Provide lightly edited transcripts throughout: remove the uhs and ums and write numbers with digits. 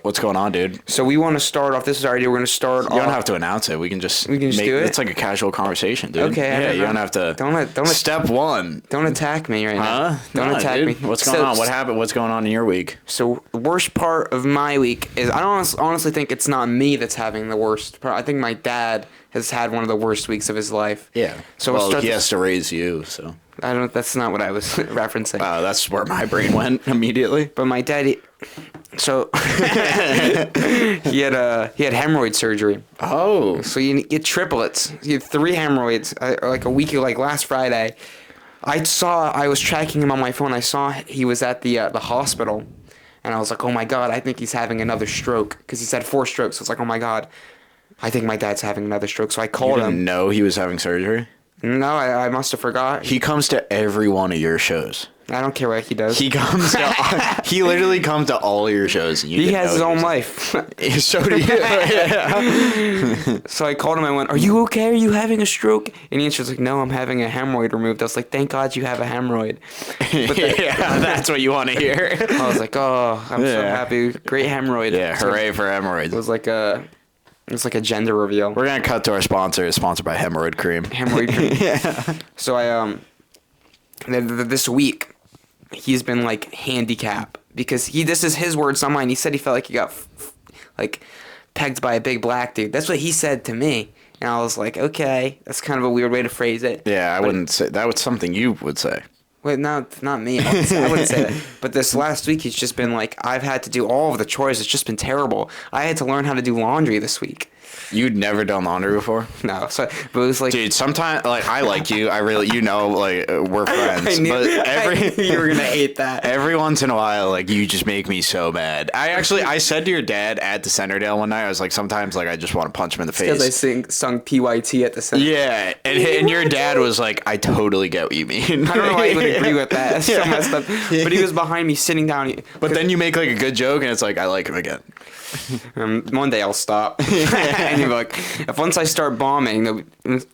What's going on, dude? So we want to start off. This is our idea. We're going to start off. You don't have to announce it. We can just do it? It's like a casual conversation, dude. Okay. Yeah, you don't have to. Don't Step one. Don't attack me right now. Don't attack dude. me. What's going on? What happened? What's going on in your week? So the worst part of my week is I don't honestly think it's not me that's having the worst part. I think my dad has had one of the worst weeks of his life. Yeah. So he has to raise you, so. I don't. That's not what I was referencing. That's where my brain went immediately. But my dad, so he had hemorrhoid surgery. Oh. So you get triplets. He had 3 hemorrhoids. Like a week, like last Friday. I was tracking him on my phone. I saw he was at the hospital, and I was like, oh my god, I think he's having another stroke because he's had 4 strokes. So it's like, oh my god, I think my dad's having another stroke. So I called him. You didn't know he was having surgery? No, I must have forgot. He comes to every one of your shows. I don't care what he does. He literally comes to all your shows. And he has his own life. So do you. So I called him. I went, "Are you okay? Are you having a stroke?" And he answers like, "No, I'm having a hemorrhoid removed." I was like, "Thank God you have a hemorrhoid." But that's what you want to hear. I was like, "Oh, I'm so happy! Great hemorrhoid!" Yeah, hooray for hemorrhoids. It was like a gender reveal. We're gonna cut to our sponsor. It's sponsored by Hemorrhoid Cream. Hemorrhoid Cream. Yeah. So this week, he's been like handicap because this is his words, not mine. He said he felt like he got like pegged by a big black dude. That's what he said to me, and I was like, okay, that's kind of a weird way to phrase it. Yeah, I wouldn't say that was something you would say. Wait, no, not me. I wouldn't say that. But this last week, he's just been like, I've had to do all of the chores. It's just been terrible. I had to learn how to do laundry this week. You'd never done laundry before? No. So, but it was like... Dude, sometimes, like, I like you. I really, we're friends. I knew you were going to hate that. Every once in a while, like, you just make me so mad. I said to your dad at the Centerdale one night, I was like, sometimes, like, I just want to punch him in the face. Because I sung PYT at the Centerdale. Yeah. And your dad was like, I totally get what you mean. I don't know why I even agree with that. That's so messed up. But he was behind me sitting down. But then you make, like, a good joke, and it's like, I like him again. One day I'll stop. And you're like, if once I start bombing,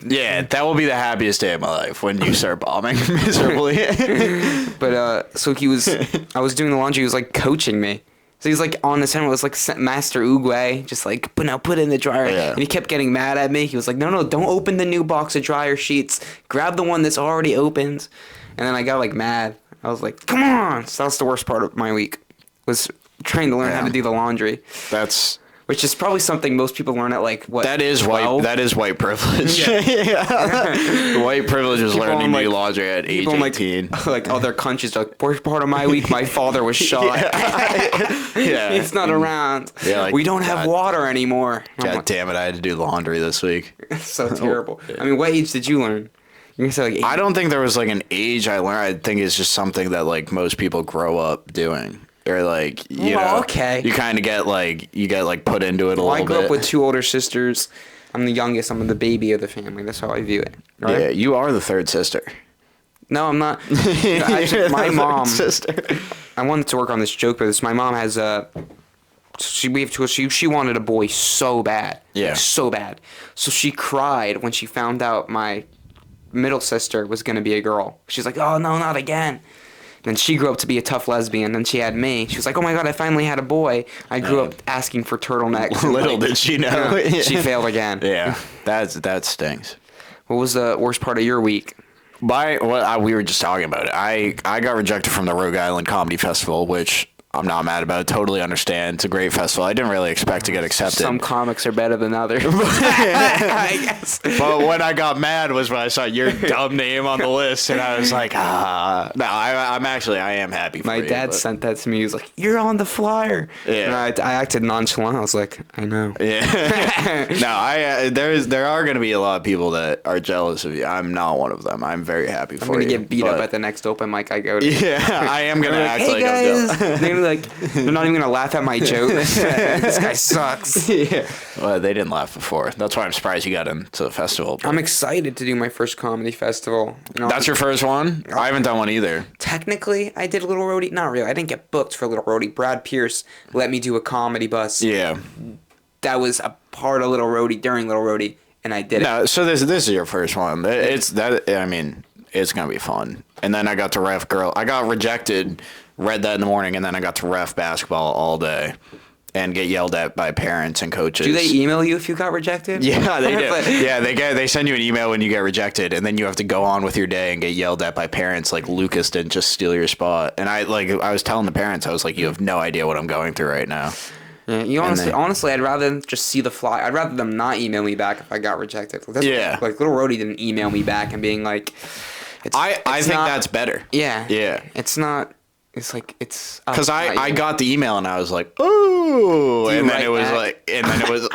yeah, that will be the happiest day of my life when you start bombing miserably. But so I was doing the laundry. He was like coaching me. So he's like on the center. It was like Master Oogway, just like put it in the dryer. Yeah. And he kept getting mad at me. He was like, no, don't open the new box of dryer sheets. Grab the one that's already opened. And then I got like mad. I was like, come on. So that's the worst part of my week was trying to learn how to do the laundry. Which is probably something most people learn at like what? That is 12? That is white privilege. Yeah. White privilege is people learning to do laundry at age 18. Like other countries, like worst part of my week, my father was shot. Yeah. He's not around. Yeah, like, we don't have water anymore. God damn it! I had to do laundry this week. So terrible. I mean, what age did you learn? You say like 8? I don't think there was like an age I learned. I think it's just something that like most people grow up doing. Or like you know, okay. You kind of get put into it a little bit. I grew up with 2 older sisters. I'm the youngest. I'm the baby of the family. That's how I view it. Right? Yeah, you are the third sister. No, I'm not. Actually, my mom. Sister. I wanted to work on this joke, but my mom has she wanted a boy so bad. Yeah. Like, so bad. So she cried when she found out my middle sister was gonna be a girl. She's like, oh no, not again. Then she grew up to be a tough lesbian. Then she had me. She was like, oh my God, I finally had a boy. I grew up asking for turtleneck. Little did she know. She failed again. Yeah, that stings. What was the worst part of your week? We were just talking about it. I got rejected from the Rogue Island Comedy Festival, which I'm not mad about it. Totally understand. It's a great festival. I didn't really expect to get accepted. Some comics are better than others. I guess. But when I got mad was when I saw your dumb name on the list, and I was like, No, I am happy for you. My dad sent that to me. He was like, you're on the flyer. Yeah. And I acted nonchalant. I was like, I know. Yeah. No, there are going to be a lot of people that are jealous of you. I'm not one of them. I'm very happy for you. I'm going to get beat up at the next open mic I go to. Yeah, I am going to act like I'm jealous. Like, they're not even gonna laugh at my joke. This guy sucks. Yeah. Well, they didn't laugh before. That's why I'm surprised you got into the festival. I'm excited to do my first comedy festival. That's your first one? I haven't done one either. Technically, I did a Little Roadie. Not really. I didn't get booked for Little Roadie. Brad Pierce let me do a comedy bus. Yeah. That was a part of Little Roadie during Little Roadie, and I did it. No, so this is your first one. It's gonna be fun. And then I got to ref girl. I got rejected. Read that in the morning, and then I got to ref basketball all day. and get yelled at by parents and coaches. Do they email you if you got rejected? Yeah, they do. Yeah, they send you an email when you get rejected, and then you have to go on with your day and get yelled at by parents like Lucas didn't just steal your spot. And I was telling the parents, I was like, you have no idea what I'm going through right now. Yeah, honestly, I'd rather just see the fly. I'd rather them not email me back if I got rejected. Like little Rhodey didn't email me back and being like, I think that's better. Yeah. Yeah. It's not. It's like it's because I got the email and I was like, oh, and then it was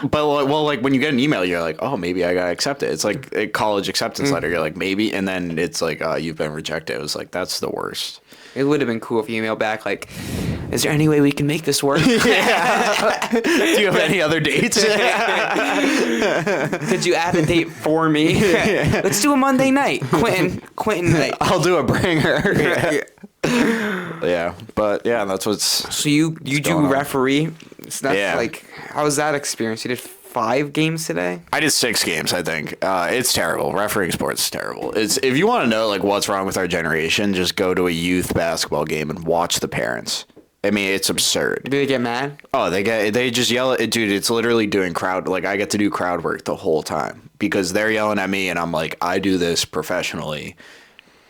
but well, like when you get an email, you're like, oh, maybe I got accepted. It's like a college acceptance letter. You're like, maybe, and then it's like, you've been rejected. It was like, that's the worst. It would have been cool if you emailed back like, is there any way we can make this work? Yeah. Do you have any other dates? Could you add a date for me? Let's do a Monday night. Quinton night. I'll do a bringer. Yeah, but yeah, that's what's. So you do referee. So that's like, how was that experience? You did 5 games today? I did 6 games, I think. It's terrible. Refereeing sports is terrible. It's if you want to know like what's wrong with our generation, just go to a youth basketball game and watch the parents. I mean, it's absurd. Do they get mad? Oh, they just yell at dude. It's literally doing crowd. Like I get to do crowd work the whole time because they're yelling at me, and I'm like, I do this professionally.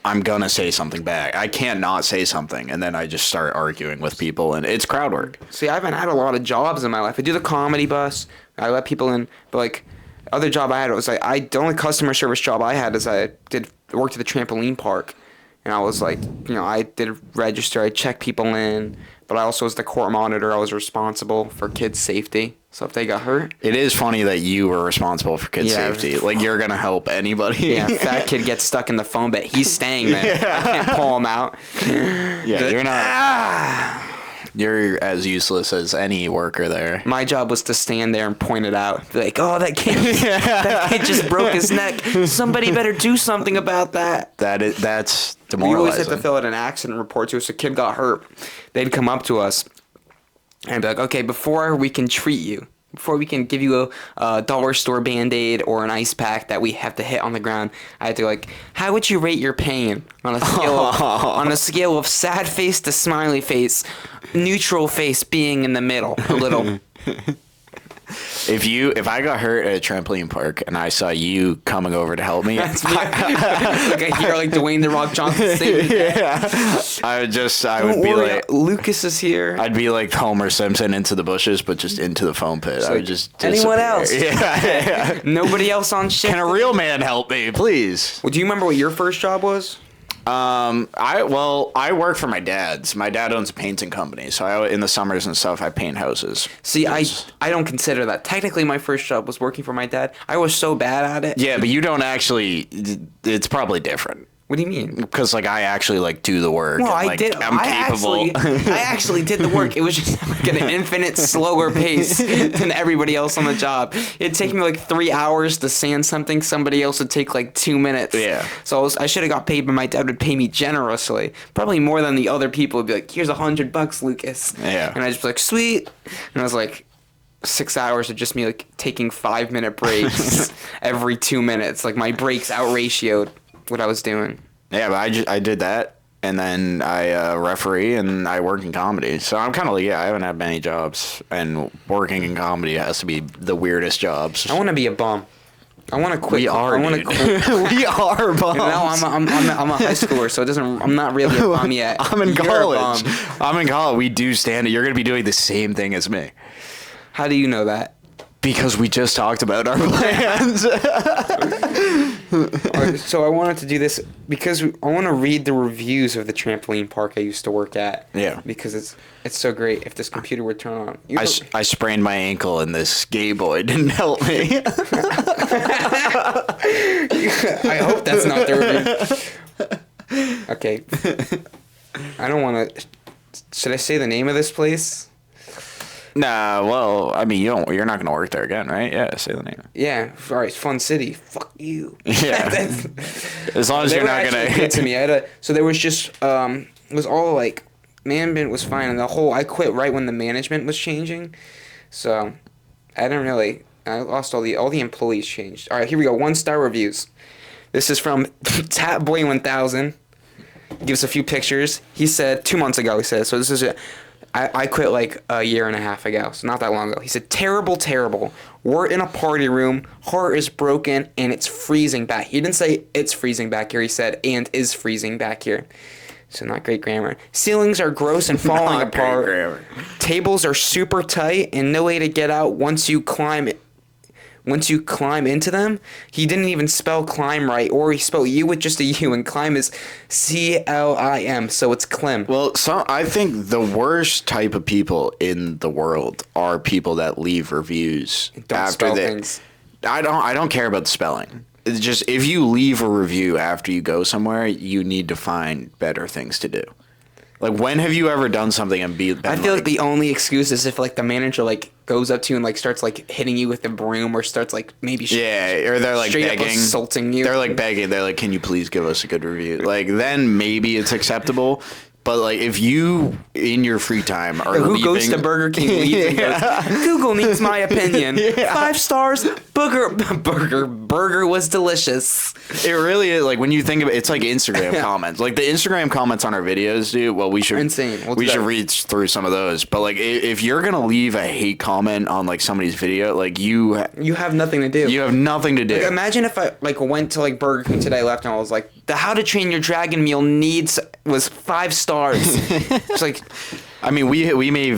I'm gonna say something back. I can't not say something, and then I just start arguing with people, and it's crowd work. See, I haven't had a lot of jobs in my life. I do the comedy bus. I let people in, but like, the other job I had was like the only customer service job I had is I worked at the trampoline park, and I was like, I did register. I checked people in, but I also was the court monitor. I was responsible for kids' safety. So if they got hurt. It is funny that you were responsible for kids' safety. Like, you're going to help anybody. Yeah, fat kid gets stuck in the phone, but he's staying there. Yeah. I can't pull him out. Yeah, you're not. You're as useless as any worker there. My job was to stand there and point it out. Be like, oh, that kid just broke his neck. Somebody better do something about that. That's demoralizing. We always have to fill out an accident report, too. If a kid got hurt, they'd come up to us. And be like, okay, before we can treat you, before we can give you a dollar store Band-Aid or an ice pack that we have to hit on the ground, I had to like, how would you rate your pain on a scale of sad face to smiley face, neutral face being in the middle a little. If I got hurt at a trampoline park and I saw you coming over to help me, that's me. Like I hear like Dwayne the Rock Johnson sing. Yeah, I would be like, Lucas is here. I'd be like Homer Simpson into the bushes, but just into the foam pit. I would just disappear. Anyone else? Yeah. Nobody else on shift. Can a real man help me, please? Well, do you remember what your first job was? I work for my dad's. My dad owns a painting company, so in the summers and stuff, I paint houses. See, I don't consider that. Technically, my first job was working for my dad. I was so bad at it. Yeah, but you don't actually. It's probably different. What do you mean? Because like I actually like do the work. Well, and, I did. I'm capable. I actually did the work. It was just like at an infinite slower pace than everybody else on the job. It'd take me like 3 hours to sand something. Somebody else would take like 2 minutes. Yeah. So I should have got paid, but my dad would pay me generously, probably more than the other people would be like, "Here's $100, Lucas." Yeah. And I just be like, "Sweet," and I was like. 6 hours of just me like taking 5-minute breaks every 2 minutes. Like my breaks out-ratioed what I was doing. Yeah, but I did that, and then I referee, and I work in comedy. So I'm kind of like, I haven't had many jobs, and working in comedy has to be the weirdest jobs. I want to be a bum. I want to quit. We are, I want to quit. We are bums. No, I'm a high schooler, so it doesn't. I'm not really a bum yet. I'm in college. I'm in college. We do stand it. You're going to be doing the same thing as me. How do you know that? Because we just talked about our plans. So I wanted to do this because I want to read the reviews of the trampoline park I used to work at. Yeah. Because it's so great. If this computer would turn on. I sprained my ankle and this gay boy didn't help me. I hope that's not the review. Okay. I don't want to. Should I say the name of this place? Nah, well, I mean, you're not gonna work there again, right? Yeah, say the name. Yeah, all right, Fun City. Fuck you. Yeah. As long as you're not gonna. Good to me. So there was just it was all like management was fine, and I quit right when the management was changing, so I lost all the employees changed. All right, here we go. 1-star reviews. This is from Tapboy 1000. Gives a few pictures. He said 2 months ago. He said so. This is it. I quit like a year and a half ago, so not that long ago. He said, terrible, terrible. We're in a party room, heart is broken, and it's freezing back. He didn't say it's freezing back here. He said, and is freezing back here. So not great grammar. Ceilings are gross and falling Not great apart. grammar. Tables are super tight and no way to get out once you climb into them. He didn't even spell climb right, or he spelled U with just a U, and climb is CLIM, so it's clim. Well, I think the worst type of people in the world are people that leave reviews Don't after spell they. things. I don't care about the spelling. It's just if you leave a review after you go somewhere, you need to find better things to do. Like, when have you ever done something and I feel like the only excuse is if like the manager like goes up to you and like starts like hitting you with the broom, or starts like maybe or they're like straight begging, up assaulting you. They're like begging. They're like, "Can you please give us a good review?" Like, then maybe it's acceptable. But like, if you in your free time are who leaving, goes to Burger King leaves and goes, Google needs my opinion. Yeah. 5 stars. Burger was delicious. It really is. Like, when you think of it, it's like Instagram comments. Like, the Instagram comments on our videos, dude. Well, we should Insane. we should read through some of those. But like, if you're gonna leave a hate comment on like somebody's video, like you have nothing to do. You have nothing to do. Like, imagine if I like went to like Burger King today, left, and I was like, the How to Train Your Dragon meal was 5 stars. It's like, I mean, we made a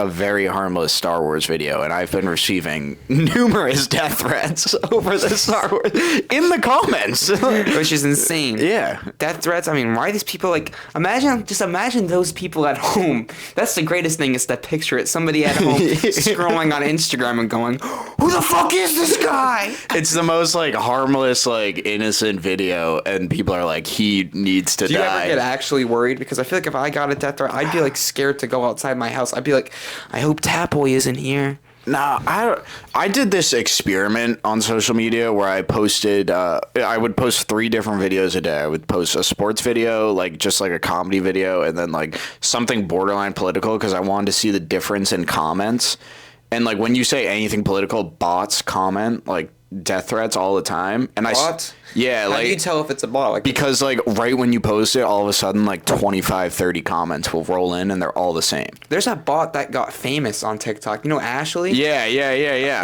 very harmless Star Wars video, and I've been receiving numerous death threats over the Star Wars in the comments, which is insane. Yeah, death threats. I mean, why are these people like? Imagine those people at home. That's the greatest thing, is to picture it. Somebody at home scrolling on Instagram and going, "Who the fuck is this guy?" It's the most like harmless, like innocent video, and people are like, "He needs to die." Do you ever get actually worried? Because I feel like if I got a death threat, I'd be like scared to go outside my house. I'd be like, I hope Tapboy isn't here. Nah, I did this experiment on social media where I posted, I would post 3 different videos a day. I would post a sports video, like just like a comedy video, and then like something borderline political, because I wanted to see the difference in comments. And like, when you say anything political, bots comment like death threats all the time. And Bots? Yeah, How like, do you tell if it's a bot? Like, because like right when you post it, all of a sudden like 25, 30 comments will roll in, and they're all the same. There's a bot that got famous on TikTok. You know Ashley? Yeah.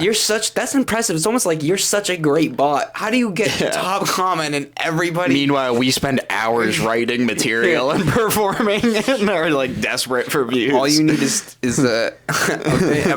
That's impressive. It's almost like you're such a great bot. How do you get top comment and everybody? Meanwhile, we spend hours writing material and performing, and are like desperate for views. All you need is a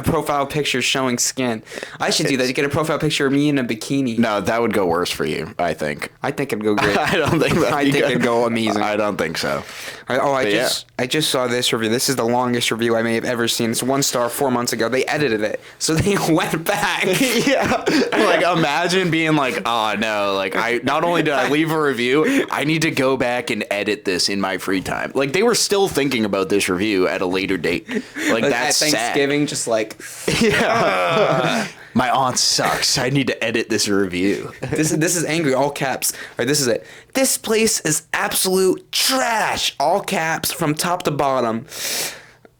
profile picture showing skin. I should do that. You get a profile picture of me in a bikini. No, that would go worse for you, I think. I think it'd go great. I don't think that. I think it'd go amazing. I don't think so. I just saw this review. This is the longest review I may have ever seen. It's 1 star 4 months ago. They edited it, so they went back. Yeah. Like, imagine being like, oh no, like, I not only did I leave a review, I need to go back and edit this in my free time. Like, they were still thinking about this review at a later date. Like, that's at Thanksgiving, sad. just like, yeah. My aunt sucks. I need to edit this review. This is angry, all caps. All right, this is it. This place is absolute trash, all caps from top to bottom.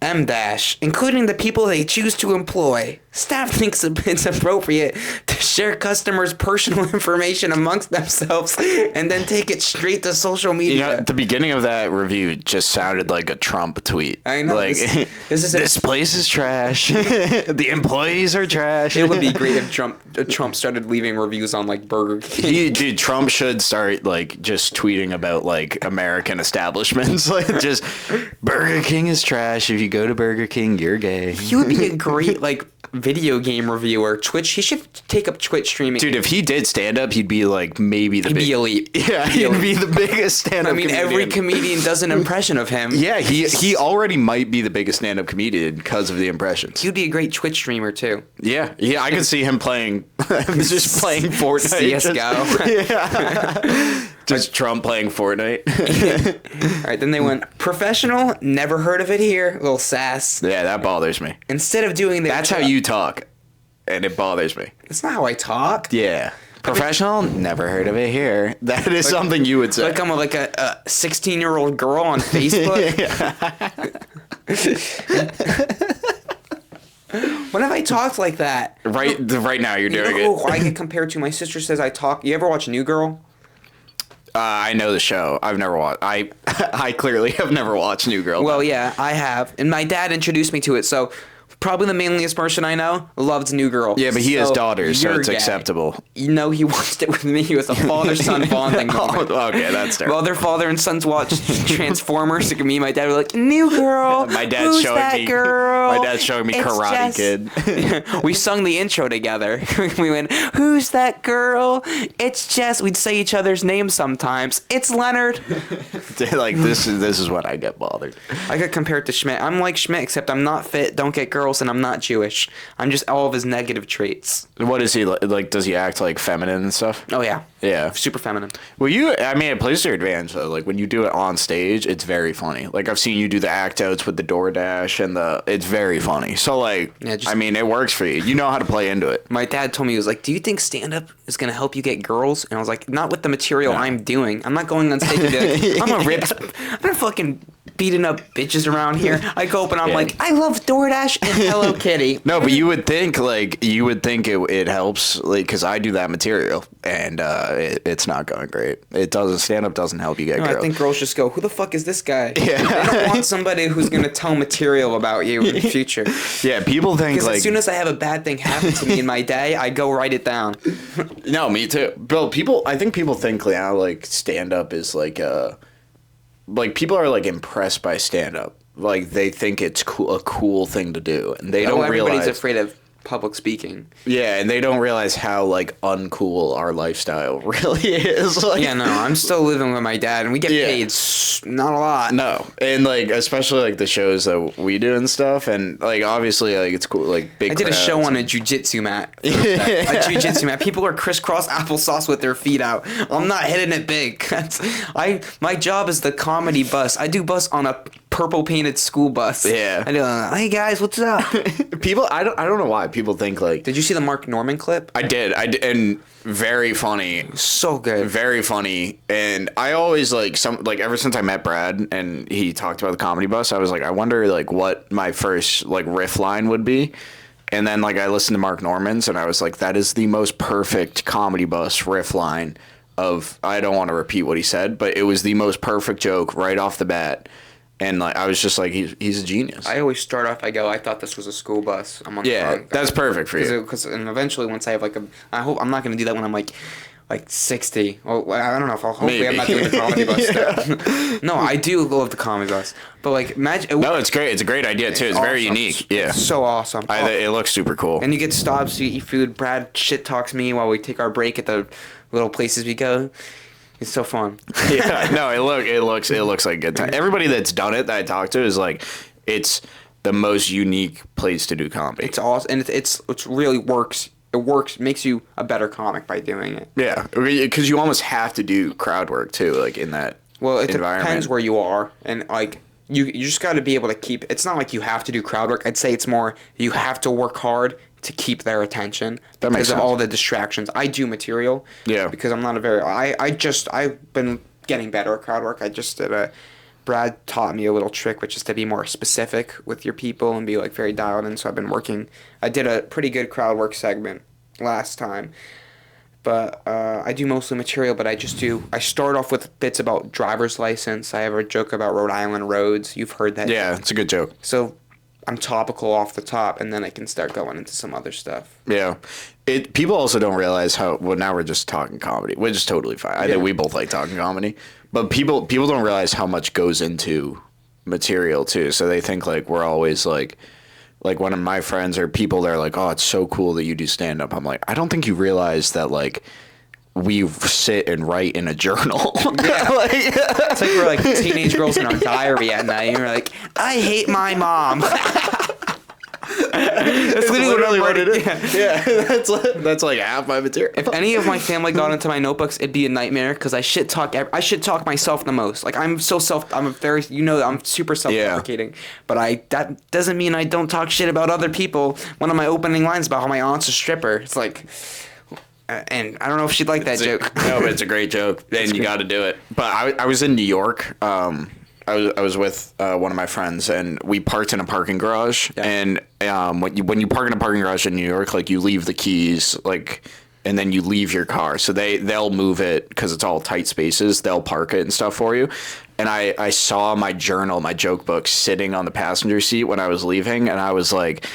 M dash, including the people they choose to employ. Staff thinks it's appropriate to share customers' personal information amongst themselves and then take it straight to social media. You know, the beginning of that review just sounded like a Trump tweet. I know. Like, this place is trash. The employees are trash. It would be great if Trump started leaving reviews on like Burger King. Dude, Trump should start like just tweeting about like American establishments. Like, just Burger King is trash. If you go to Burger King, you're gay. He would be a great like video game reviewer. Twitch. He should take up Twitch streaming. Dude, if he did stand up, he'd be like maybe the be elite. Yeah, he'd be the biggest stand up. I mean, comedian. every comedian does an impression of him. Yeah, he already might be the biggest stand up comedian because of the impressions. He'd be a great Twitch streamer too. Yeah, I could see him playing just playing Fortnite. CS:GO. Yeah. Just Trump playing Fortnite. All right, then they went professional. Never heard of it here. A little sass. Yeah, that bothers me. Instead of doing that, That's how you talk, and it bothers me. That's not how I talk. Yeah. Professional? Never heard of it here. That is something you would say. Like I'm like a 16-year-old girl on Facebook. When have I talked like that? Right now you're doing it. I get compared to, my sister says I talk. You ever watch New Girl? I know the show. I've never watched. I clearly have never watched New Girl. Well, yeah, I have, and my dad introduced me to it. So probably the manliest person I know loves New Girl. Yeah, but he has daughters, so you're it's gay. acceptable. You know, he watched it with me. It was a father-son bonding moment. Oh, okay, that's terrible. While their father and sons watched Transformers, like me and my dad were like, "New Girl, My dad's who's showing that me. girl? My dad's showing me It's Karate Jess." Kid. We sung the intro together. We went, "Who's that girl? It's Jess." We'd say each other's names sometimes. It's Leonard. Like this is when I get bothered. I got compared to Schmidt. I'm like Schmidt, except I'm not fit, don't get girls, and I'm not Jewish. I'm just all of his negative traits. What is he like? Does he act like feminine and stuff? Oh yeah, Yeah. super feminine. Well, it plays to your advantage though. Like when you do it on stage, it's very funny. Like I've seen you do the act outs with the DoorDash and it's very funny. So like, Yeah, it works for you. You know how to play into it. My dad told me, he was like, "Do you think stand-up is going to help you get girls?" And I was like, "Not with the material I'm doing. I'm not going on stage and be like, I'm not fucking beating up bitches around here." I go up and I'm like, "I love DoorDash and Hello Kitty." No, but you would think it helps, like, because I do that material and it's not going great. It doesn't stand up doesn't help you get No, girls. I think girls just go, "Who the fuck is this guy?" Yeah. They don't want somebody who's going to tell material about you in the future. Yeah, people think Because like as soon as I have a bad thing happen to me in my day, I go write it down. no, me too, bro. I think people think now like stand up is like people are like impressed by stand up. Like they think it's a cool thing to do, and they don't Everybody's realize. afraid of public speaking. Yeah, and they don't realize how like uncool our lifestyle really is. Like, Yeah, no, I'm still living with my dad, and we get Yeah. paid not a lot. no, and like especially like the shows that we do and stuff, and like obviously like it's cool. Like big. I did a crowds show on and- a jujitsu mat. A jujitsu mat. People are crisscross applesauce with their feet out. I'm not hitting it big. My job is the comedy bus. I do bus on a purple painted school bus. Yeah. I do. Hey guys, what's up? People. I don't know why people think like. Did you see the Mark Norman clip? I did, and very funny. So good. Very funny, and I always like ever since I met Brad and he talked about the comedy bus, I was like, I wonder like what my first like riff line would be, and then like I listened to Mark Norman's and I was like, that is the most perfect comedy bus riff line of. I don't want to repeat what he said, but it was the most perfect joke right off the bat, and like I was just like, he's a genius. I always start off. I go, I thought this was a school bus. I'm on the Yeah, front. that's perfect for you. And eventually, once I have I hope I'm not going to do that when I'm like 60. Well, I don't know if hopefully I'm not doing the comedy bus stuff. No, I do love the comedy bus, but like imagine. No, it's great. It's a great idea too. It's very awesome. unique. Yeah, It's so awesome. it looks super cool. And you get stops to eat food. Brad shit talks me while we take our break at the little places we go. It's so fun. Yeah, no, it looks like a good time. Everybody that's done it that I talked to is like, it's the most unique place to do comedy. It's awesome, and it's really works. It works, makes you a better comic by doing it. Yeah, because you almost have to do crowd work too, like in that. Well, it environment. depends where you are, and like you just got to be able to keep. It's not like you have to do crowd work. I'd say it's more you have to work hard to keep their attention That makes because of sense. all the distractions. I do material. Yeah. Because I'm not a very. I've been getting better at crowd work. I just did a. Brad taught me a little trick, which is to be more specific with your people and be like very dialed in. So I've been working. I did a pretty good crowd work segment last time, but I do mostly material. But I start off with bits about driver's license. I have a joke about Rhode Island roads. You've heard that. Yeah, it's a good joke. So I'm topical off the top, and then I can start going into some other stuff. Yeah, people also don't realize how. Well, now we're just talking comedy, which is totally fine. I think we both like talking comedy, but people don't realize how much goes into material too. So they think like we're always like one of my friends or people. They're like, "Oh, it's so cool that you do stand up." I'm like, I don't think you realize that like. We sit and write in a journal. Yeah. It's like we're like teenage girls in our diary at night, and we're like, I hate my mom. That's literally what it is. Yeah. Yeah, that's like half my material. If any of my family got into my notebooks, it'd be a nightmare because I shit talk myself the most. Like I'm super self-deprecating, but that doesn't mean I don't talk shit about other people. One of my opening lines about how my aunt's a stripper. It's like. And I don't know if she'd like that joke. No, but it's a great joke, and you got to do it. But I was in New York. I was with one of my friends, and we parked in a parking garage. Yeah. And when you park in a parking garage in New York, like you leave the keys like and then you leave your car. So they'll move it because it's all tight spaces. They'll park it and stuff for you. And I saw my journal, my joke book, sitting on the passenger seat when I was leaving, and I was like,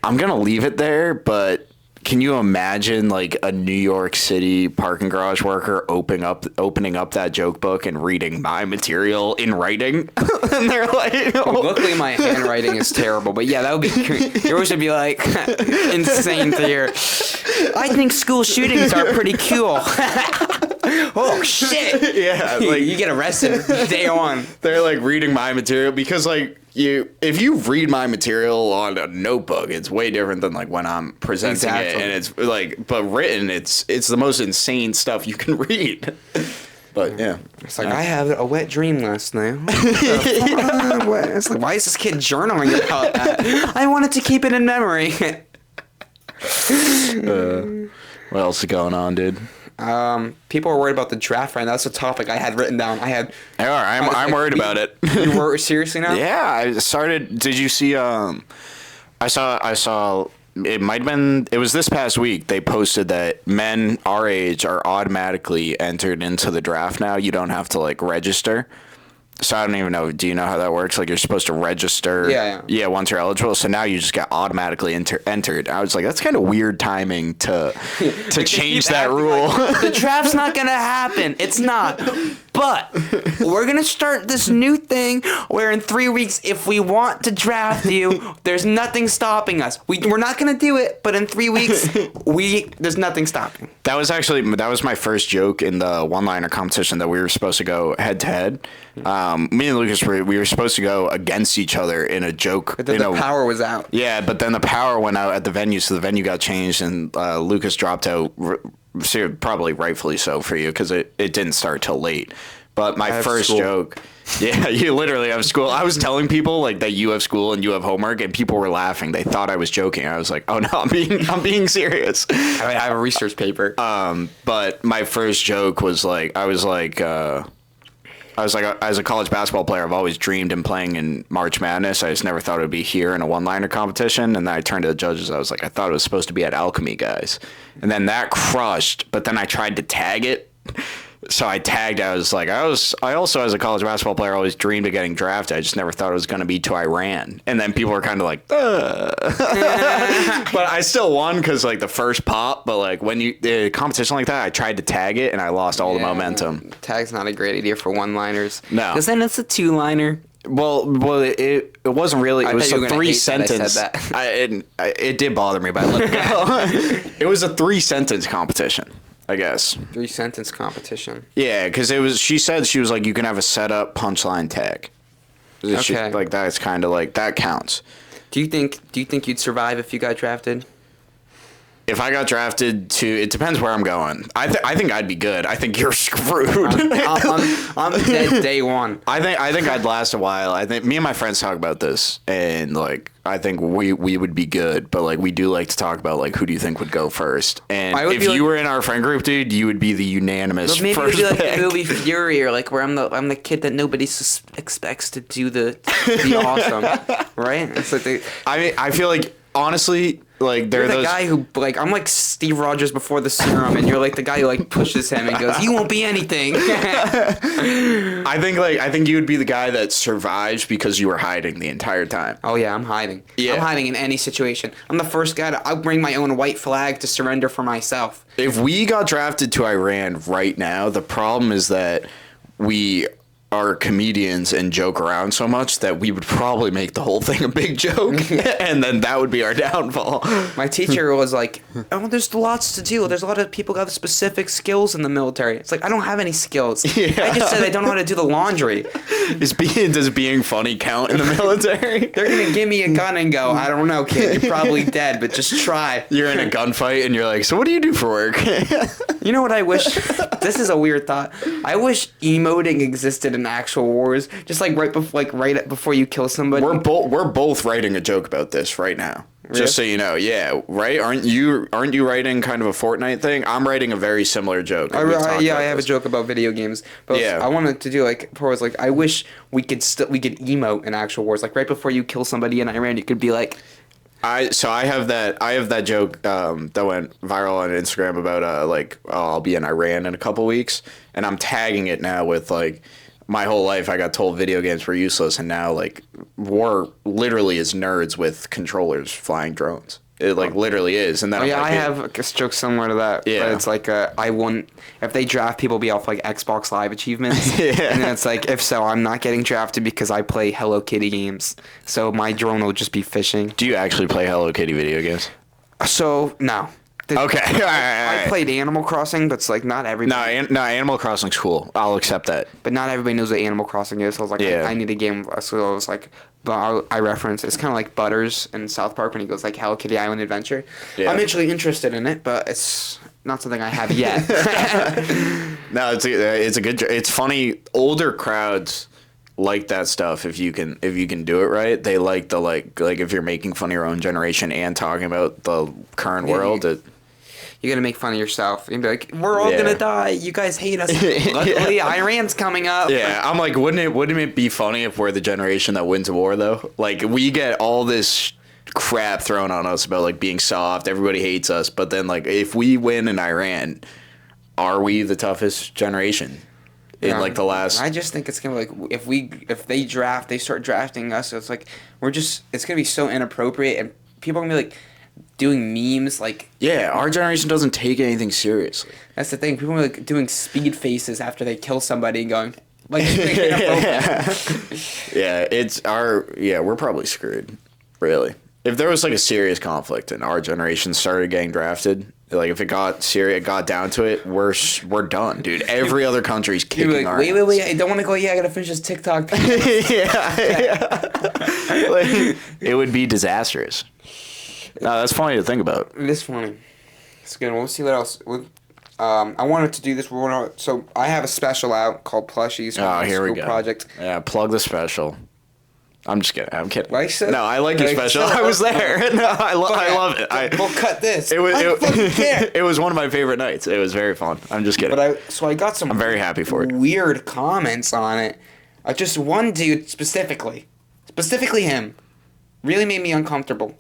I'm gonna leave it there, but can you imagine like a New York City parking garage worker opening up that joke book and reading my material in writing? And they're like, oh. Luckily my handwriting is terrible, but yeah, that would be yours would be like insane to hear. I think school shootings are pretty cool. Oh shit! Yeah, like you get arrested day on. They're like reading my material because like if you read my material on a notebook, it's way different than like when I'm presenting it, and it's like, but written, it's the most insane stuff you can read. But yeah, it's like I had a wet dream last night. It's like, why is this kid journaling about that? I wanted to keep it in memory. What else is going on, dude? People are worried about the draft right now. That's a topic I had written down. I'm worried about it. You were seriously now? Yeah, I started. Did you see? I saw. It might have been. It was this past week. They posted that men our age are automatically entered into the draft now. You don't have to like register. So I don't even know. Do you know how that works? Like you're supposed to register. Yeah. Once you're eligible. So now you just got automatically entered. I was like, that's kind of weird timing to change that rule. Like, the draft's not gonna happen. It's not. But we're gonna start this new thing where in 3 weeks, if we want to draft you, there's nothing stopping us. We're not gonna do it, but in 3 weeks, there's nothing stopping. That was my first joke in the one-liner competition that we were supposed to go head to head. Me and Lucas we were supposed to go against each other in a joke. But then the power was out. Yeah, but then the power went out at the venue, so the venue got changed, and Lucas dropped out. Probably rightfully so for you because it didn't start till late. But my first joke, yeah, you literally have school. I was telling people like that you have school and you have homework, and people were laughing. They thought I was joking. I was like, oh no, I'm being serious. I have a research paper. But my first joke was like as a college basketball player, I've always dreamed in playing in March Madness. I just never thought it would be here in a one-liner competition. And then I turned to the judges. I was like, I thought it was supposed to be at Alchemy, guys. And then that crushed. But then I tried to tag it. So I tagged. I was like, I also, as a college basketball player, always dreamed of getting drafted. I just never thought it was going to be to Iran. And then people were kind of like, but I still won because like the first pop. But like when the competition like that, I tried to tag it and I lost all the momentum. Tag's not a great idea for one-liners. No, because then it's a two-liner. Well, it wasn't really. It was a 3-sentence. It did bother me, but I let it go. It was a 3-sentence competition, I guess. 3-sentence competition. Yeah, because it was. She said she was like, you can have a setup, punchline, tag. Okay. Like that's kind of like that counts. Do you think you'd survive if you got drafted? If I got drafted it depends where I'm going. I think I'd be good. I think you're screwed. I'm dead day one. I think I'd last a while. I think me and my friends talk about this, and like I think we would be good. But like we do like to talk about like who do you think would go first? And if you were in our friend group, dude, you would be the unanimous maybe first it'd be pick. like movie Fury, or like where I'm the kid that nobody expects to be awesome, right? It's like I feel like honestly. Like you're the guy who like I'm like Steve Rogers before the serum, and you're like the guy who like pushes him and goes, "You won't be anything." I think you would be the guy that survives because you were hiding the entire time. Oh yeah, I'm hiding. Yeah. I'm hiding in any situation. I'm the first guy I'll bring my own white flag to surrender for myself. If we got drafted to Iran right now, the problem is that we are comedians and joke around so much that we would probably make the whole thing a big joke, and then that would be our downfall. My teacher was like, "Oh, there's lots to do. There's a lot of people who have specific skills in the military." It's like I don't have any skills. Yeah. I just said I don't know how to do the laundry. Does being funny count in the military? They're gonna give me a gun and go, "I don't know, kid. You're probably dead, but just try." You're in a gunfight and you're like, "So what do you do for work?" You know what I wish? This is a weird thought. I wish emoting existed in actual wars, just like right before you kill somebody. We're both writing a joke about this right now. Really? Just so you know, yeah, right? Aren't you writing kind of a Fortnite thing? I'm writing a very similar joke. I have a joke about video games. But yeah. I wanted to do I wish we could emote in actual wars. Like right before you kill somebody in Iran, you could be like, I have that joke that went viral on Instagram about like, oh, I'll be in Iran in a couple weeks, and I'm tagging it now with like, my whole life I got told video games were useless, and now like war literally is nerds with controllers flying drones. It like literally is. And then I like, have a joke similar to that. Yeah. But it's like I won if they draft people be off like Xbox Live achievements. Yeah. And then it's like if so, I'm not getting drafted because I play Hello Kitty games. So my drone will just be fishing. Do you actually play Hello Kitty video games? So no. Okay. All right. I played Animal Crossing, but it's like not everybody. No, Animal Crossing's cool. I'll accept that. But not everybody knows what Animal Crossing is. So I was like, Yeah. I need a game. So I was like, but I reference it's kind of like Butters in South Park when he goes like Hello Kitty Island Adventure. Yeah. I'm actually interested in it, but it's not something I have yet. No, it's a good. It's funny. Older crowds like that stuff if you can do it right. They like the like if you're making fun of your own generation and talking about the current world. You're gonna make fun of yourself and be like, "We're all Yeah. gonna die. You guys hate us." Luckily, Iran's coming up. Yeah, I'm like, wouldn't it be funny if we're the generation that wins a war though? Like we get all this crap thrown on us about like being soft. Everybody hates us, but then like if we win in Iran, are we the toughest generation in like the last? I just think it's gonna be like if they start drafting us. So it's like it's gonna be so inappropriate, and people are gonna be like doing memes like. Yeah, our generation doesn't take anything seriously. That's the thing. People are like doing speed faces after they kill somebody and going like. Yeah, we're probably screwed. Really, if there was like a serious conflict and our generation started getting drafted, like if it got serious, it got down to it, we're done, dude. Every other country's kicking like, our wait, I don't want to go. Yeah, I gotta finish this TikTok. yeah. Like, it would be disastrous. No, that's funny to think about. It is funny. It's good. We'll see what else. I wanted to do this. So I have a special out called Plushies. Oh, here we School go. Project. Yeah, plug the special. I'm just kidding. I'm kidding. Like so? No, I like your special. I was there. No, I love it. We'll cut this. It was one of my favorite nights. It was very fun. I'm just kidding. But I got some. I'm very happy for it. Weird comments on it. Just one dude specifically him, really made me uncomfortable.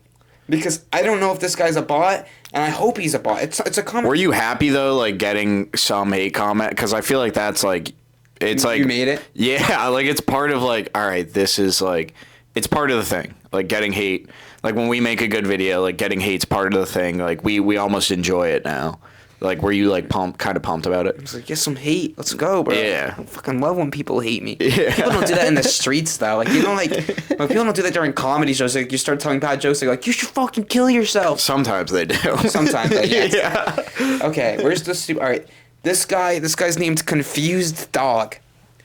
Because I don't know if this guy's a bot, and I hope he's a bot. It's a comment. Were you happy though, like getting some hate comment? Because I feel like that's like, it's like you made it. Yeah, like it's part of like, all right, this is like, it's part of the thing. Like getting hate, like when we make a good video, like getting hate's part of the thing. Like we almost enjoy it now. Like were you like kind of pumped about it? I was like, get some hate. Let's go, bro. Yeah. I fucking love when people hate me. Yeah. People don't do that in the streets though. Like you know, like when people don't do that during comedy shows. Like you start telling bad jokes, they're like, you should fucking kill yourself. Sometimes they do. Sometimes, yes. Yeah. Okay, where's the all right? This guy's named Confused Dog.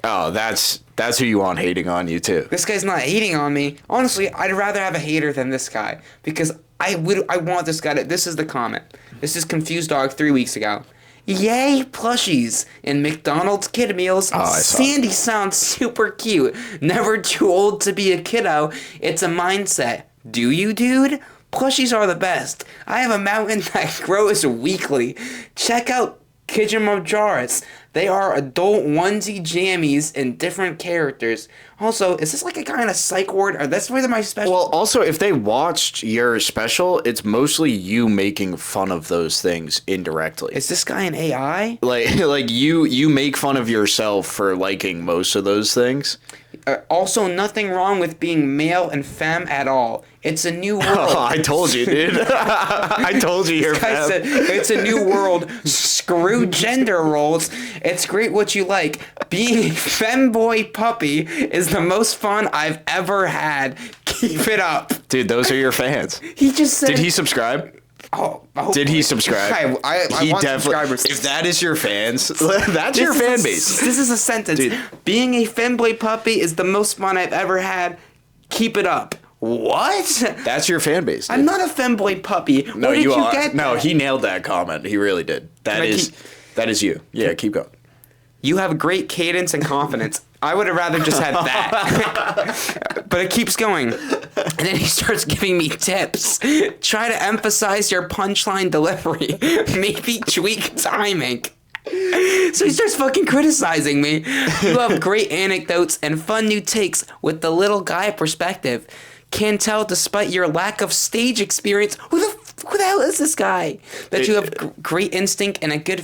Oh, that's who you want hating on you too. This guy's not hating on me. Honestly, I'd rather have a hater than this guy because I want this guy to. This is the comment. This is Confused Dog 3 weeks ago. Yay, plushies in McDonald's kid meals. Oh, I saw Sandy sounds super cute. Never too old to be a kiddo. It's a mindset. Do you, dude? Plushies are the best. I have a mountain that grows weekly. Check out Kijimojars. They are adult onesie jammies in different characters. Also, is this like a kind of psych ward? Or that's where my special. Well, also, if they watched your special, it's mostly you making fun of those things indirectly. Is this guy an AI? Like you make fun of yourself for liking most of those things. Also, nothing wrong with being male and femme at all. It's a new world. Oh, I told you, dude. I told you you're Guy said, it's a new world. Screw gender roles. It's great what you like. Being a femboy puppy is the most fun I've ever had. Keep it up. Dude, those are your fans. He just said... Did he subscribe? Oh, did he subscribe? I want subscribers. If that is your fans, that's your fan base. This is a sentence. Dude. Being a femboy puppy is the most fun I've ever had. Keep it up. What? That's your fan base. Dude. I'm not a femboy puppy. No, Where did you are. get No, that? he nailed that comment. He really did. That is you. Yeah, keep going. You have great cadence and confidence. I would have rather just had that. But it keeps going. And then he starts giving me tips. Try to emphasize your punchline delivery. Maybe tweak timing. So he starts fucking criticizing me. You have great anecdotes and fun new takes with the little guy perspective. Can tell despite your lack of stage experience. Who the hell is this guy? That you have great instinct and a good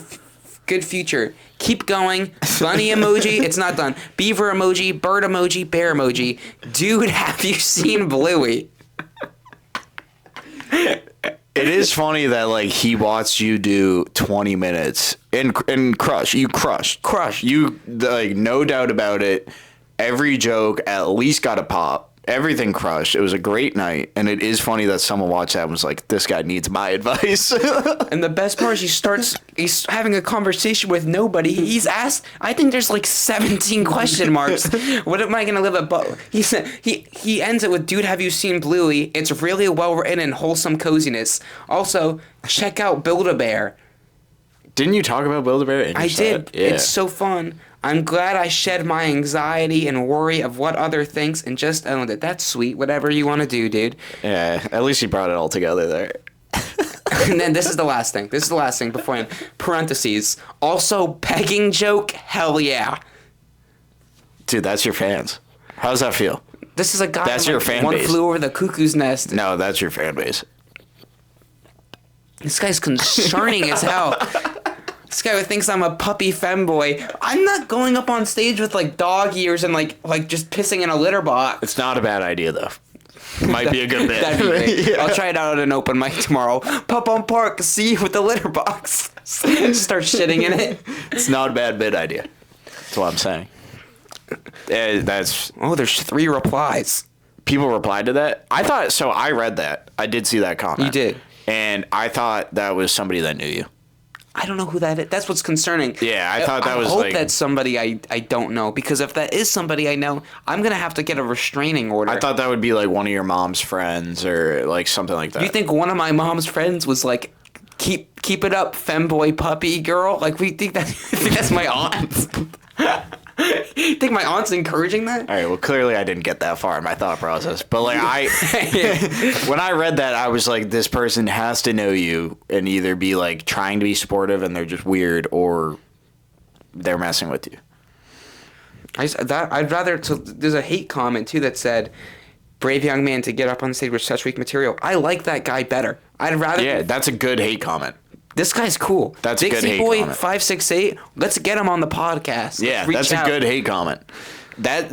future. Keep going. Bunny emoji. It's not done. Beaver emoji. Bird emoji. Bear emoji. Dude, have you seen Bluey? It is funny that like he watched you do 20 minutes and crush. You crushed. You like no doubt about it. Every joke at least got a pop. Everything crushed. It was a great night, and it is funny that someone watched that and was like, "This guy needs my advice." And the best part is he's having a conversation with nobody. He's asked. I think there's like 17 question marks. What am I gonna live above? He said he ends it with, "Dude, have you seen Bluey? It's really well written and wholesome coziness. Also, check out Build-A-Bear." Didn't you talk about Build-A-Bear? I did. Yeah. It's so fun. I'm glad I shed my anxiety and worry of what other thinks and just owned it. That's sweet. Whatever you want to do, dude. Yeah, at least you brought it all together there. And then this is the last thing. Before I end. Parentheses. Also, pegging joke. Hell yeah. Dude, that's your fans. How does that feel? This is a guy. That's your fan One base. Flew Over the Cuckoo's Nest. No, that's your fan base. This guy's concerning as hell. This guy thinks I'm a puppy femboy. I'm not going up on stage with like dog ears and like just pissing in a litter box. It's not a bad idea though. Might be a good bit. That'd be great. Yeah. I'll try it out at an open mic tomorrow. Pup on park, see you with the litter box. Start shitting in it. It's not a bad bit idea. That's what I'm saying. There's 3 replies. People replied to that? I read that. I did see that comment. You did. And I thought that was somebody that knew you. I don't know who that is. That's what's concerning. Yeah, I thought that was I hope that's somebody I don't know, because if that is somebody I know, I'm going to have to get a restraining order. I thought that would be like one of your mom's friends or like something like that. Do you think one of my mom's friends was like, keep it up, femboy puppy girl? Like, we think that's my aunt. You think my aunt's encouraging that? All right, well, clearly I didn't get that far in my thought process. But, like, when I read that, I was like, this person has to know you and either be, like, trying to be supportive and they're just weird, or they're messing with you. So there's a hate comment, too, that said, brave young man to get up on stage with such weak material. I like that guy better. I'd rather... Yeah, that's a good hate comment. This guy's cool. That's Dixie a good hate Boy comment. 568. Let's get him on the podcast. Yeah, that's a good hate comment. That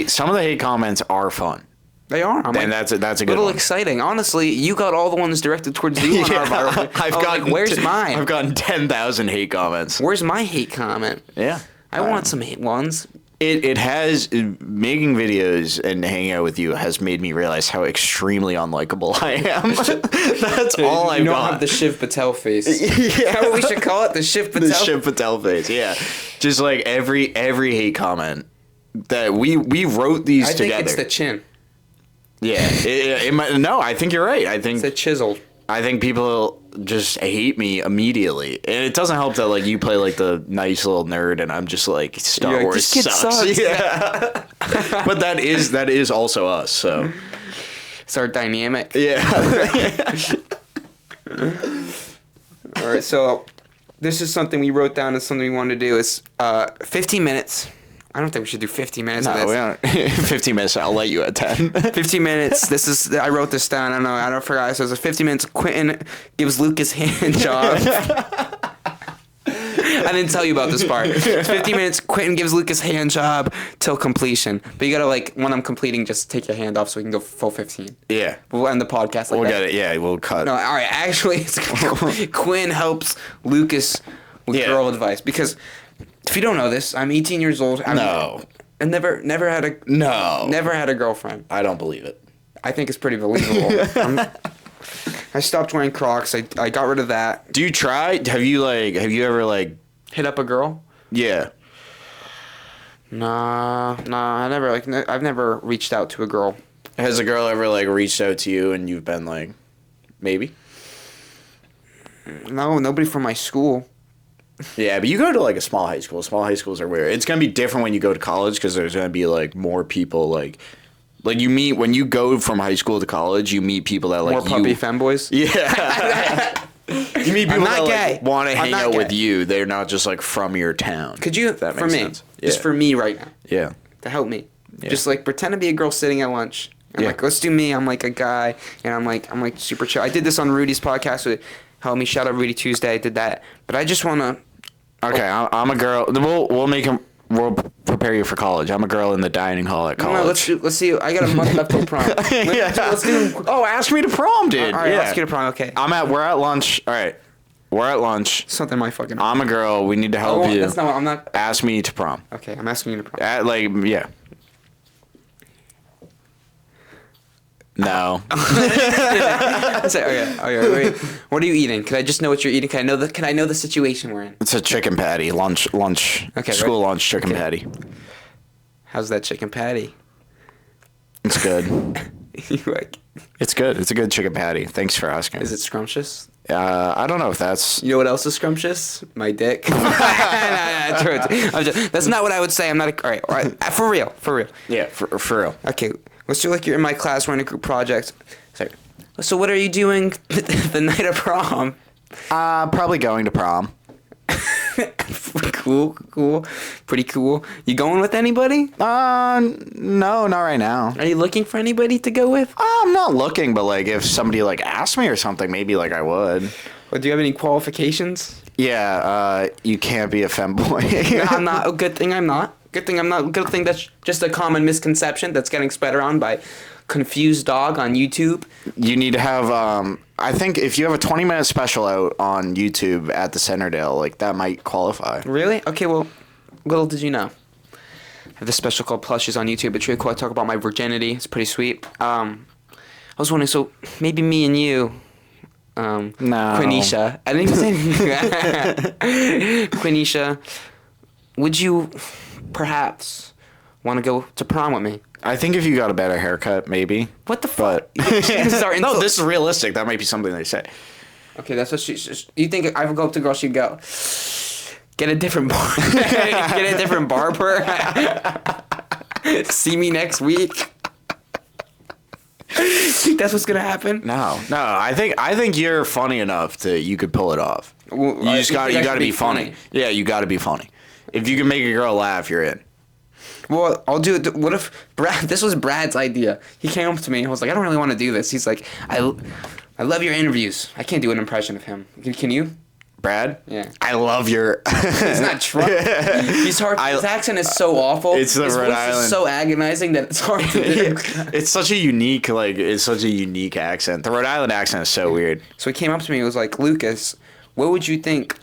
some of the hate comments are fun. They are. That's a good little one. Exciting. Honestly, you got all the ones directed towards you on our viral. Where's mine? I've gotten 10,000 hate comments. Where's my hate comment? Yeah. I want some hate ones. It has, making videos and hanging out with you has made me realize how extremely unlikable I am. That's all I've got. You don't have the Shiv Patel face. Yeah. How we should call it? The Shiv Patel? The Shiv Patel face, yeah. Just like every hate comment that we wrote these together. I think it's the chin. Yeah. It might, no, I think you're right. I think it's the chisel. I think people just hate me immediately, and it doesn't help that like you play like the nice little nerd, and I'm just like Star Wars sucks. Yeah, but that is also us. So it's our dynamic. Yeah. All right, so this is something we wrote down as something we wanted to do. Is 15 minutes. I don't think we should do 15 minutes of this. We don't. 15 minutes, I'll let you at 10. 15 minutes. I wrote this down. I don't forget. It says 15 minutes. Quinton gives Lucas hand job. I didn't tell you about this part. 15 minutes. Quinton gives Lucas hand job till completion. But you gotta when I'm completing, just take your hand off so we can go full 15. Yeah. We'll end the podcast like that. We'll get it. Yeah, we'll cut. No, all right. Actually, Quinn helps Lucas with girl advice, because if you don't know this, I'm 18 years old. I never had a girlfriend. I don't believe it. I think it's pretty believable. I stopped wearing Crocs. I got rid of that. Do you try? Have you ever hit up a girl? Yeah. Nah. I've never reached out to a girl. Has a girl ever reached out to you and you've been maybe? No, nobody from my school. Yeah, but you go to a small high school. Small high schools are weird. It's gonna be different when you go to college because there's gonna be more people you meet when you go from high school to college. You meet people that more puppy femboys. Yeah, you meet people that want to hang out with you. They're not just from your town. Could you? That makes sense. Yeah. Just for me right now. Yeah. To help me. Yeah. Just pretend to be a girl sitting at lunch. I'm like, let's do me. I'm like a guy, and I'm like super chill. I did this on Rudy's podcast with Help Me. Shout out Rudy Tuesday. I did that, but I just wanna. Okay, I'm a girl. We'll make him. We'll prepare you for college. I'm a girl in the dining hall at college. No, let's see. I got a month left till prom. Let's do. Oh, ask me to prom, dude. All right, ask you to prom. Okay. We're at lunch. All right. We're at lunch. Something my fucking. I'm a girl. We need to help you. That's not what I'm not. Ask me to prom. Okay, I'm asking you to prom. Yeah. No. Okay, wait. What are you eating? Can I just know what you're eating? Can I know the situation we're in? It's a chicken patty. Lunch. Okay, School right? lunch chicken patty. How's that chicken patty? It's good. Like, It's good. It's a good chicken patty. Thanks for asking. is it scrumptious? I don't know if that's. You know what else is scrumptious? My dick. That's not what I would say. I'm not. All right. For real. Yeah, for real. Okay, let's do like you're in my class. We're in a group project. Sorry. So what are you doing the night of prom? Probably going to prom. Cool. Pretty cool. You going with anybody? No, not right now. Are you looking for anybody to go with? I'm not looking, but like if somebody like asked me or something, maybe like I would. Or do you have any qualifications? Yeah, you can't be a femboy. No, I'm not. Good thing I'm not. Good thing that's just a common misconception that's getting spread around by Confused Dog on YouTube. You need to have, I think if you have a 20-minute special out on YouTube at the Centerdale, like that might qualify. Really? Okay, well, little did you know. I have this special called Plushes on YouTube. It's really cool. I talk about my virginity. It's pretty sweet. I was wondering, so maybe me and you, No. Quenisha. I didn't even say Quenisha, would you perhaps want to go to prom with me? I think if you got a better haircut, maybe. What the fuck? No, this is realistic. That might be something they say. Okay, that's what you think if I would go up to a girl, she'd go, get a different get a different barber. See me next week. Think that's what's gonna happen? No. I think you're funny enough that you could pull it off. Well, You got to be funny. Yeah, you got to be funny. If you can make a girl laugh, you're in. Well, I'll do it. What if this was Brad's idea? He came up to me and was like, I don't really want to do this. He's like, I love your interviews. I can't do an impression of him. Can you? Brad? Yeah. I love your... He's not Trump. He's hard. His accent is so awful. It's the His Rhode voice Island. is so agonizing that it's hard to do. It's such a unique accent. The Rhode Island accent is so weird. So he came up to me and was like, Lucas, what would you think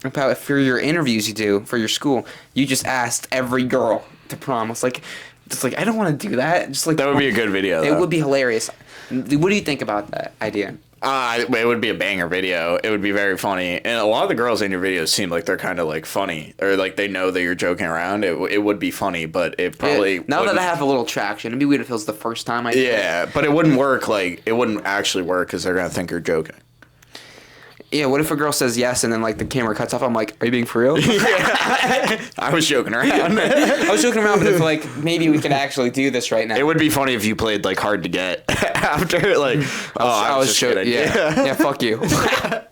about if for your interviews you do for your school, you just asked every girl to prom? It's like I don't want to do that. Just like That would be a good video, It though. would be hilarious. What do you think about that idea? It would be a banger video. It would be very funny. And a lot of the girls in your videos seem like they're kind of like funny. Or like they know that you're joking around. It would be funny, but it probably... Now that I have a little traction, it'd be weird if it was the first time I did it. Yeah, but it wouldn't work. Like, it wouldn't actually work because they're going to think you're joking. Yeah, what if a girl says yes and then like the camera cuts off? I'm like, are you being for real? I was joking around. I was joking around, but if like maybe we could actually do this right now. It would be funny if you played like Hard to Get after like. I was just kidding. Yeah, fuck you. But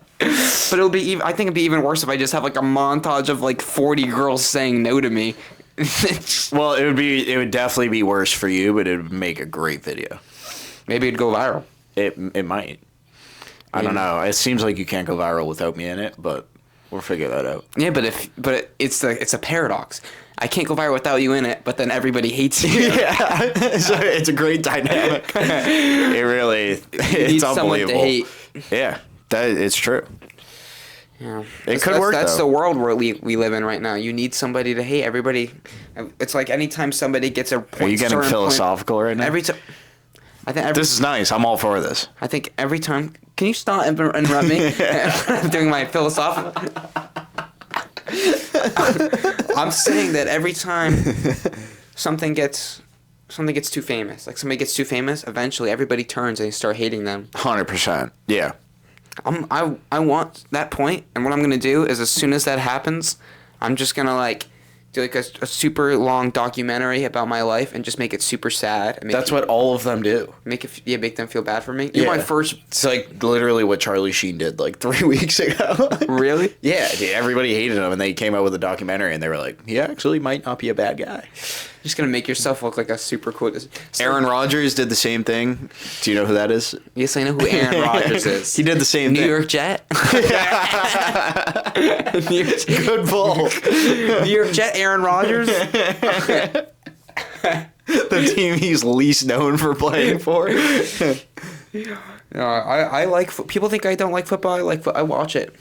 it'll be. I think it'd be even worse if I just have like a montage of like 40 girls saying no to me. Well, it would definitely be worse for you, but it would make a great video. Maybe it'd go viral. It might. I don't know. It seems like you can't go viral without me in it, but we'll figure that out. Yeah, but it's a paradox. I can't go viral without you in it, but then everybody hates you. Yeah, it's a great dynamic. It really, it's unbelievable. Someone to hate. Yeah, it's true. Yeah, It could work. That's though. the world we live in right now. You need somebody to hate. Everybody, it's like anytime somebody gets a point. Are you getting philosophical right now? Every time. This is nice. I'm all for this. I think every time. Can you stop interrupt me? I'm doing my philosophical. I'm saying that every time something gets too famous, like somebody gets too famous, eventually everybody turns and they start hating them. 100%. Yeah. I want that point, and what I'm gonna do is as soon as that happens, I'm just gonna like do like a super long documentary about my life and just make it super sad. And That's what all of them do. make them feel bad for me. You're my first. It's like literally what Charlie Sheen did like 3 weeks ago. Really? Yeah, dude, everybody hated him, and they came out with a documentary, and they were like, he actually might not be a bad guy. just gonna make yourself look like a super cool. Aaron Rodgers did the same thing. Do you know who that is? Yes, I know who Aaron Rodgers is. He did the same thing. New York Jet. Good pull. New York Jet. Aaron Rodgers. The team he's least known for playing for. I like. People think I don't like football. I watch it.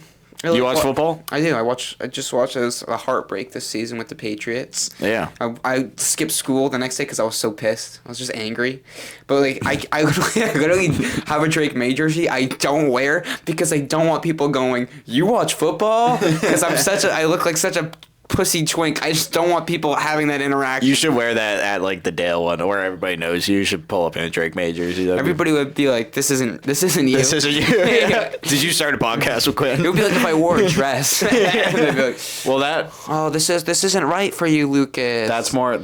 You watch football? I do. I just watched a heartbreak this season with the Patriots. Yeah. I skipped school the next day because I was so pissed. I was just angry. But like I literally have a Drake May jersey I don't wear because I don't want people going, "You watch football?" Because I look like such a pussy twink. I just don't want people having that interaction. You should wear that at like the Dale one where everybody knows you. You should pull up in a Drake May jersey. Everybody would be like, "This isn't you." This isn't you. Did you start a podcast with Quinton? It would be like if I wore a dress. They'd be like, well, that. Oh, this isn't right for you, Lucas. That's more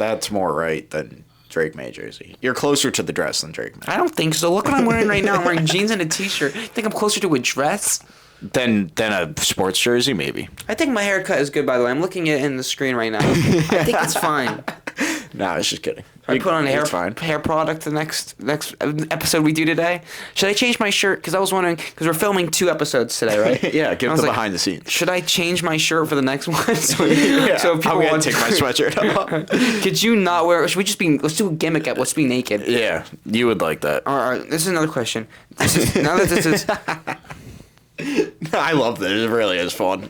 right than Drake May jersey. You're closer to the dress than Drake May. I don't think so. Look what I'm wearing right now. I'm wearing jeans and a t-shirt. I think I'm closer to a dress than a sports jersey, maybe. I think my haircut is good, by the way. I'm looking at it in the screen right now. I think it's fine. Nah, I was just kidding. I put on a hair product the next episode we do today. Should I change my shirt? Because I was wondering, because we're filming 2 episodes today, right? Yeah, give us the behind the scenes. Should I change my shirt for the next one? so if people want to take my sweatshirt off. Could you not wear? Should we just be? Let's do a gimmick at. Let's be naked. Yeah, you would like that. All right. This is another question. Now that this is. I love this. It really is fun.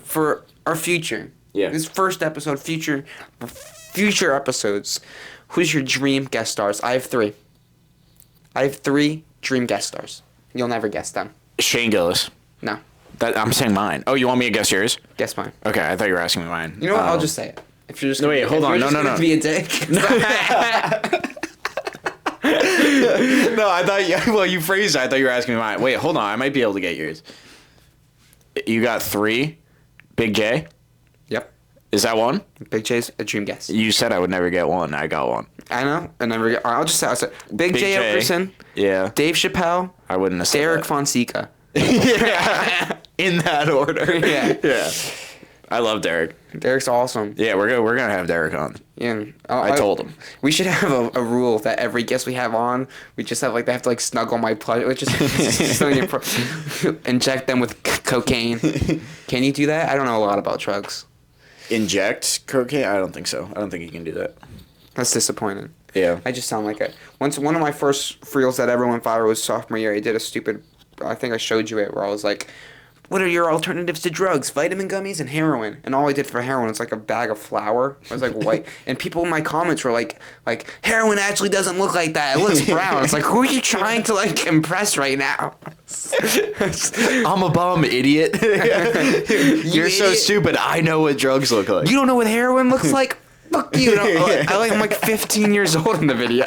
for our future. Yeah. This first episode, future episodes. Who's your dream guest stars? I have 3. I have 3 dream guest stars. You'll never guess them. Shane Gillis. No. I'm saying mine. Oh, you want me to guess yours? Guess mine. Okay, I thought you were asking me mine. You know what? I'll just say it. If you're just no, wait, hold on. No. Be a dick. No, I thought you phrased it. I thought you were asking me mine. Wait, hold on. I might be able to get yours. You got 3. Big J? Yep. Is that one? Big J's a dream guest. You said I would never get one. I got one. I know. I'll just say Big J Okerson. Yeah. Dave Chappelle. I wouldn't have said Derek that. Fonseca. Yeah. In that order. Yeah. Yeah. I love Derek. Derek's awesome. Yeah, we're gonna have Derek on. Yeah, I told him. We should have a rule that every guest we have on, we just have they have to snuggle my pleasure, which is inject them with cocaine. Can you do that? I don't know a lot about drugs. Inject cocaine? I don't think so. I don't think you can do that. That's disappointing. Yeah. I just sound like it. Once one of my first reels that ever went viral was sophomore year. I did a stupid. I think I showed you it where I was like, "What are your alternatives to drugs? Vitamin gummies and heroin." And all I did for heroin was a bag of flour. It was white. And people in my comments were like, "Heroin actually doesn't look like that. It looks brown." It's who are you trying to impress right now? I'm a bum, idiot. You're so stupid. I know what drugs look like. You don't know what heroin looks like? Fuck you. I'm 15 years old in the video.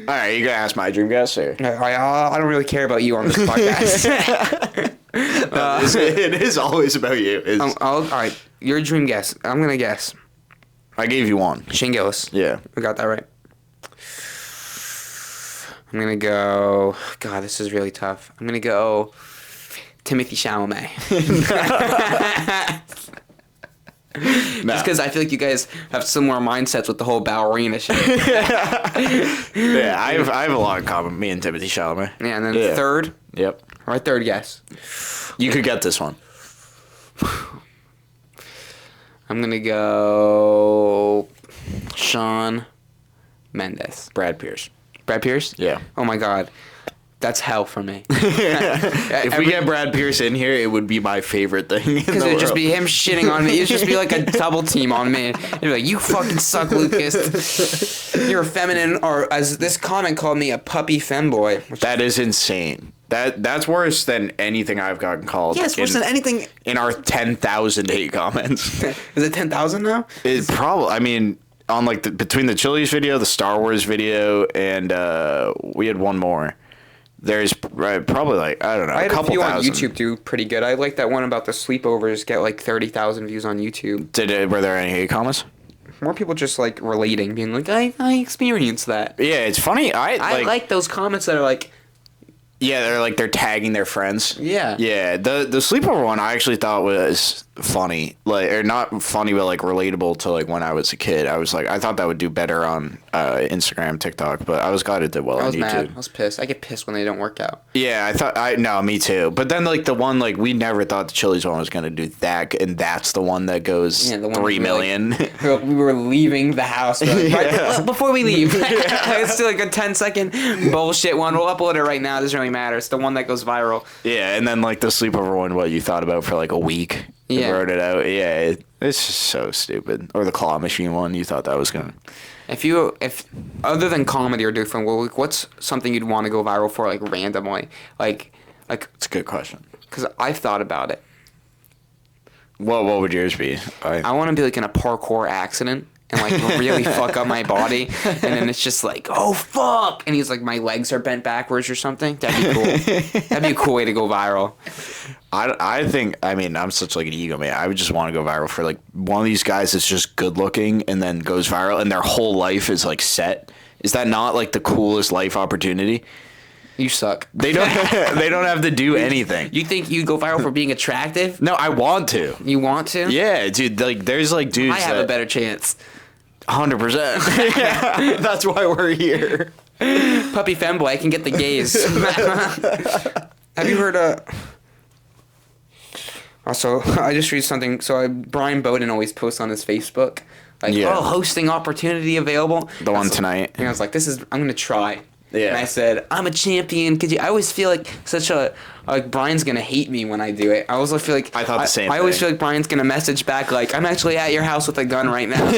All right, you gonna ask my dream guest, or? I don't really care about you on this podcast. It is always about you. All right, your dream guess. I'm gonna guess. I gave you one. Shane Gillis. Yeah. I got that right. I'm gonna go. God, this is really tough. I'm gonna go Timothy Chalamet. No. Just because I feel like you guys have similar mindsets with the whole ballerina shit. Yeah, I have a lot in common. Me and Timothy Chalamet. Yeah, and then third. Yep. My third guess. You could get this one. I'm gonna go Shawn Mendes. Brad Pierce. Brad Pierce? Yeah. Oh my God. That's hell for me. If we get Brad Pierce in here, it would be my favorite thing. Because it would just be him shitting on me. It would just be a double team on me. It'd be you fucking suck, Lucas. You're a feminine, or as this comment called me, a puppy femboy. That is insane. That's worse than anything I've gotten called. Yes, worse than anything. In our 10,000 hate comments. Is it 10,000 now? It probably, I mean, on between the Chili's video, the Star Wars video, and we had one more. There's probably I don't know, I had a couple a few thousand. on YouTube do pretty good. I like that one about the sleepovers get 30,000 views on YouTube. Were there any hate comments? More people just relating, being I experienced that. Yeah, it's funny. I like those comments that are yeah, they're tagging their friends. Yeah. Yeah, the sleepover one I actually thought was funny, like, or not funny, but like relatable to like when I was a kid. I was like, I thought that would do better on Instagram, TikTok, but I was glad it did well on YouTube. Mad. I was pissed. I get pissed when they don't work out. Yeah, no, me too. But then like the one, like we never thought the Chili's one was gonna do that, and that's the one that goes the one 3 million. Like, we were leaving the house like, right before we leave. It's still like a 10-second bullshit one. We'll upload it right now. It doesn't really matter. It's the one that goes viral. Yeah, and then like the sleepover one, what you thought about for like a week. Yeah. Wrote it out. Yeah, it's just so stupid. Or the claw machine one, you thought that was gonna. If other than comedy or different, well, what's something you'd want to go viral for, like randomly, like? It's a good question. Because I've thought about it. What would yours be? I want to be like in a parkour accident and like really fuck up my body, and then it's just like, oh fuck, and he's like, my legs are bent backwards or something. That'd be cool. That'd be a cool way to go viral. I think, I mean, I'm such like an ego man. I would just want to go viral for like one of these guys that's just good looking and then goes viral and their whole life is like set. Is that not like the coolest life opportunity? You suck. They don't have to do anything. You think you go viral for being attractive? No, I want to. You want to? Yeah, dude. Like, there's like dudes. I have a better chance. 100%. Yeah, that's why we're here. Puppy femboy, I can get the gays. Have you heard Also, I just read something. So Brian Bowden always posts on his Facebook, like, hosting opportunity available. The one tonight. And I was like, I'm gonna try. Yeah. And I said, I'm a champion. I always feel like like Brian's gonna hate me when I do it. I also feel like I thought the same I always thing. feel like Brian's gonna message back like, I'm actually at your house with a gun right now.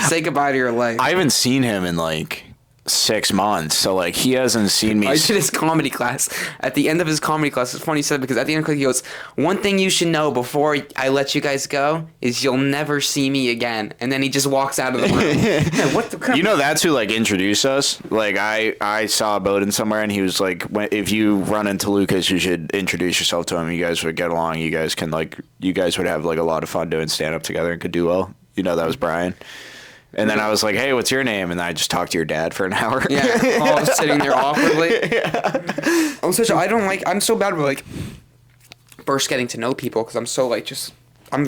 Say goodbye to your life. I haven't seen him in like 6 months, so like he hasn't seen me. I did his comedy class. At the end of his comedy class, it's funny he said, because at the end of the class he goes, one thing you should know before I let you guys go is you'll never see me again. And then he just walks out of the room. What the crap? You know, that's who like introduced us. Like I saw Bowden somewhere and he was like, if you run into Lucas, you should introduce yourself to him. You guys would get along. You guys would have like a lot of fun doing stand up together and could do well. You know, that was Brian. And then I was like, hey, what's your name? And I just talked to your dad for an hour. Yeah, all sitting there awkwardly. Yeah. I'm so bad with like first getting to know people because I'm so like I'm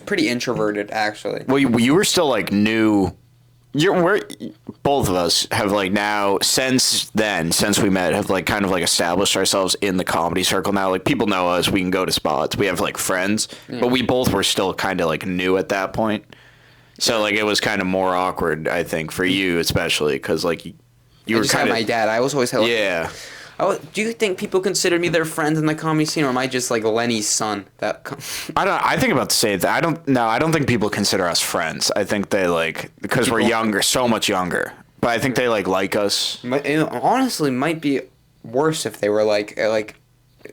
pretty introverted actually. Well, you were still like new. Both of us have like now since we met have like kind of like established ourselves in the comedy circle now. Like people know us, we can go to spots, we have like friends, but we both were still kind of like new at that point. So, like, it was kind of more awkward, I think, for you especially, because, like, you were kind of... my dad. I was always... Yeah. Do you think people consider me their friends in the comedy scene, or am I just, like, Lenny's son? I think about to say that. I don't think people consider us friends. I think they, like... Because we're younger, so much younger. But I think they, like us. It honestly might be worse if they were, like...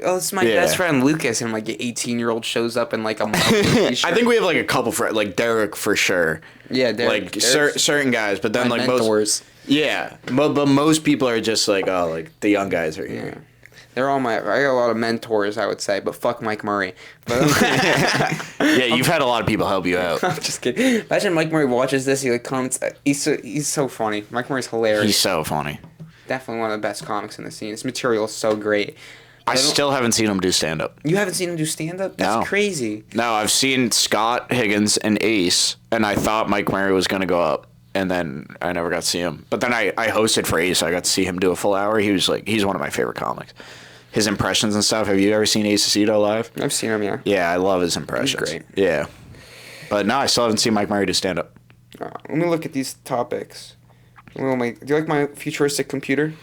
Oh, it's my best friend Lucas, and like an 18-year-old shows up in like a I think we have like a couple friends, like Derek for sure. Yeah, Derek. Like certain guys, but then like mentors. But most people are just like, oh, like the young guys are here. Yeah. They're all I got a lot of mentors, I would say, but fuck Mike Murray. But, yeah, you've had a lot of people help you out. I'm just kidding. Imagine Mike Murray watches this, he like comments. He's so funny. Mike Murray's hilarious. He's so funny. Definitely one of the best comics in the scene. His material is so great. I still haven't seen him do stand-up. You haven't seen him do stand-up? That's crazy. No, I've seen Scott, Higgins, and Ace, and I thought Mike Murray was going to go up, and then I never got to see him. But then I hosted for Ace. I got to see him do a full hour. He's one of my favorite comics. His impressions and stuff. Have you ever seen Ace Aceto live? I've seen him, yeah. Yeah, I love his impressions. He's great. Yeah. But no, I still haven't seen Mike Murray do stand-up. Let me look at these topics. Do you like my futuristic computer?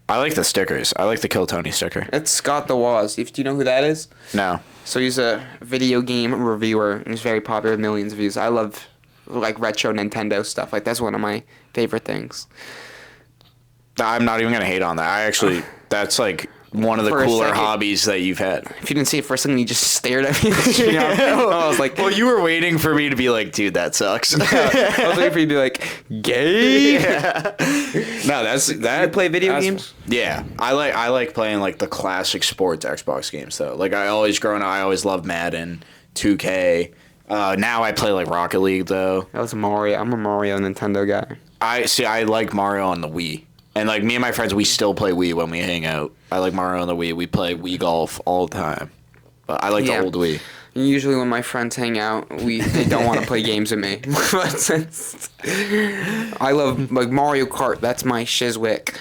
I like the stickers. I like the Kill Tony sticker. That's Scott the Woz. Do you know who that is? No. So he's a video game reviewer, and he's very popular with millions of views. I love, like, retro Nintendo stuff. Like, that's one of my favorite things. I'm not even going to hate on that. That's, like, one of the cooler hobbies that you've had. If you didn't see it for a second, you just stared at me. I was like... Well, you were waiting for me to be like, dude, that sucks. I was waiting for you to be like, gay? Yeah. No, that. You play video games? Yeah. I like playing, like, the classic sports Xbox games, though. Like, I always loved Madden, 2K. Now I play, like, Rocket League, though. That was Mario. I'm a Mario Nintendo guy. I like Mario on the Wii. And, like, me and my friends, we still play Wii when we hang out. I like Mario on the Wii. We play Wii Golf all the time. But I like the old Wii. Usually when my friends hang out, they don't want to play games with me. I love like Mario Kart. That's my shizwick.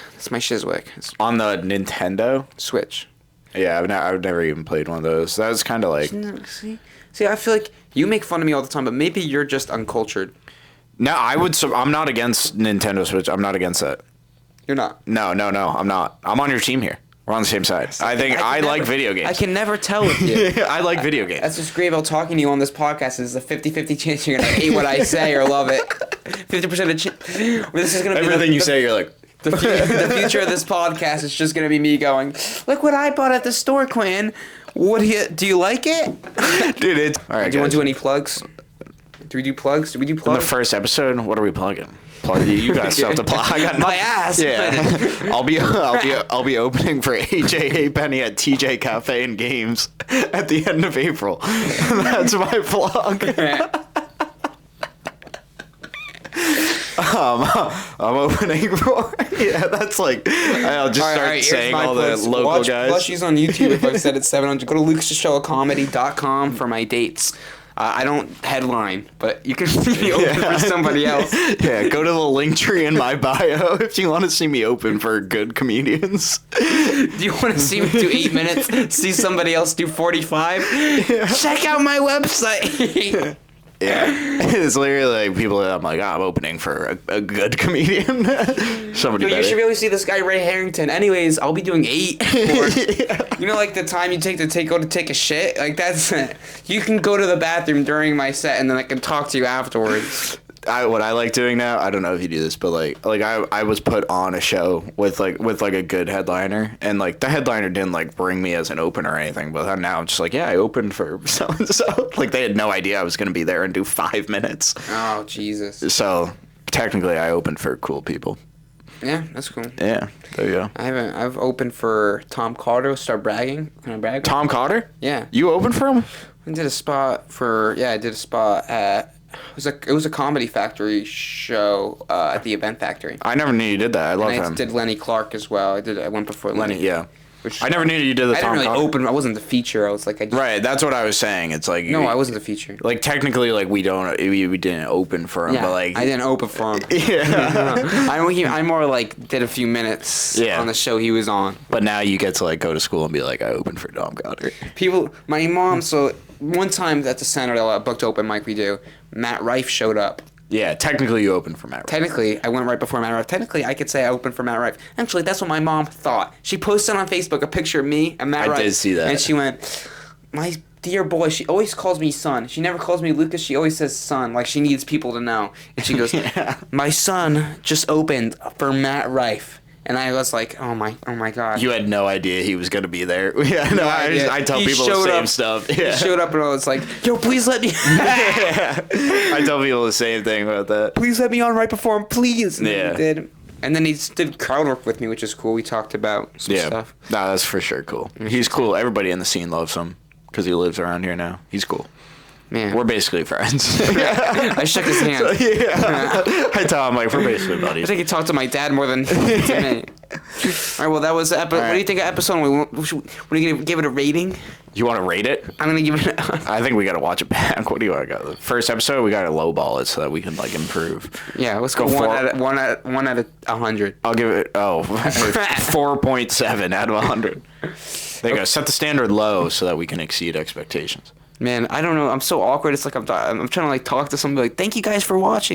It's On the Nintendo Switch. Yeah, I've never even played one of those. That was kind of like... See, I feel like you make fun of me all the time, but maybe you're just uncultured. No, I'm not against Nintendo Switch. I'm not against that. You're not? No, I'm not. I'm on your team here. We're on the same side. I think I like video games. I can never tell with you. I like video games. That's just great about talking to you on this podcast. There's a 50-50 chance you're going to hate what I say or love it. 50% of chance. This is going to be everything you say, you're like... The future of this podcast is just going to be me going, look what I bought at the store, Quinn. Do you like it? Dude, it's... All right, do you want to do any plugs? Do we do plugs? In the first episode, what are we plugging? You got stuff to plug. I got my ass. Yeah. I'll be opening for AJ Halfpenny at TJ Cafe and Games at the end of April. That's my plug. I'm opening for... Yeah, that's like... I'll just start saying all the local guys. Plushies on YouTube if I've said it's 700. Go to lucasshowcomedy.com for my dates. I don't headline, but you can see me open for somebody else. Yeah, go to the link tree in my bio if you want to see me open for good comedians. Do you want to see me do 8 minutes, see somebody else do 45? Yeah. Check out my website. Yeah, it's literally like people that I'm like, I'm opening for a good comedian. Somebody better. You should really see this guy, Ray Harrington. Anyways, I'll be doing 8. You know, like the time you take to take a shit? Like, that's it. You can go to the bathroom during my set, and then I can talk to you afterwards. What I like doing now, I don't know if you do this, but like I was put on a show with a good headliner, and like the headliner didn't like bring me as an opener or anything, but now I'm just like, yeah, I opened for so and so. Like they had no idea I was gonna be there and do 5 minutes. Oh Jesus! So technically, I opened for cool people. Yeah, that's cool. Yeah, there you go. I've opened for Tom Carter. Start bragging. Can I brag? Tom Carter? Yeah. You opened for him? I did a spot at. It was a Comedy Factory show at the Event Factory. I never knew you did that. I love him. I did Lenny Clark as well. I went before Lenny. Yeah. I never knew you did the Tom Carter. I didn't really open. I wasn't the feature. I was like, right. That's what I was saying. It's like no, I wasn't the feature. Like technically, like we didn't open for him, but like I didn't open for him. Yeah. I more like did a few minutes on the show he was on. But now you get to like go to school and be like, I opened for Tom Carter. My mom. So one time at the center, booked open mic we do. Matt Rife showed up. Yeah, technically you opened for Matt Rife. Technically, I went right before Matt Rife. Technically, I could say I opened for Matt Rife. Actually, that's what my mom thought. She posted on Facebook a picture of me and Matt Rife. I did see that. And she went, my dear boy, she always calls me son. She never calls me Lucas. She always says son, like she needs people to know. And she goes, my son just opened for Matt Rife. And I was like, oh my God. You had no idea he was going to be there. Yeah, no, I tell people the same stuff. Yeah. He showed up and I was like, yo, please let me. I tell people the same thing about that. Please let me on right before him, please. And yeah. He did. And then he did crowd work with me, which is cool. We talked about some stuff. No, that's for sure cool. He's cool. Everybody in the scene loves him because he lives around here now. He's cool. Man. We're basically friends. I shook his hand. So, yeah. I tell him, like, we're basically buddies. I think he talked to my dad more than to me. All right, well, that was the episode. Right. What do you think of episode 1? Are you going to give it a rating? You want to rate it? I'm going to give it I think we got to watch it back. What do you want to go? The first episode, we got to lowball it so that we can, like, improve. Yeah, let's go 1 out of 100. I'll give it, 4.7 out of 100. There you go. Set the standard low so that we can exceed expectations. Man, I don't know. I'm so awkward. It's like I'm trying to like talk to somebody like, thank you guys for watching.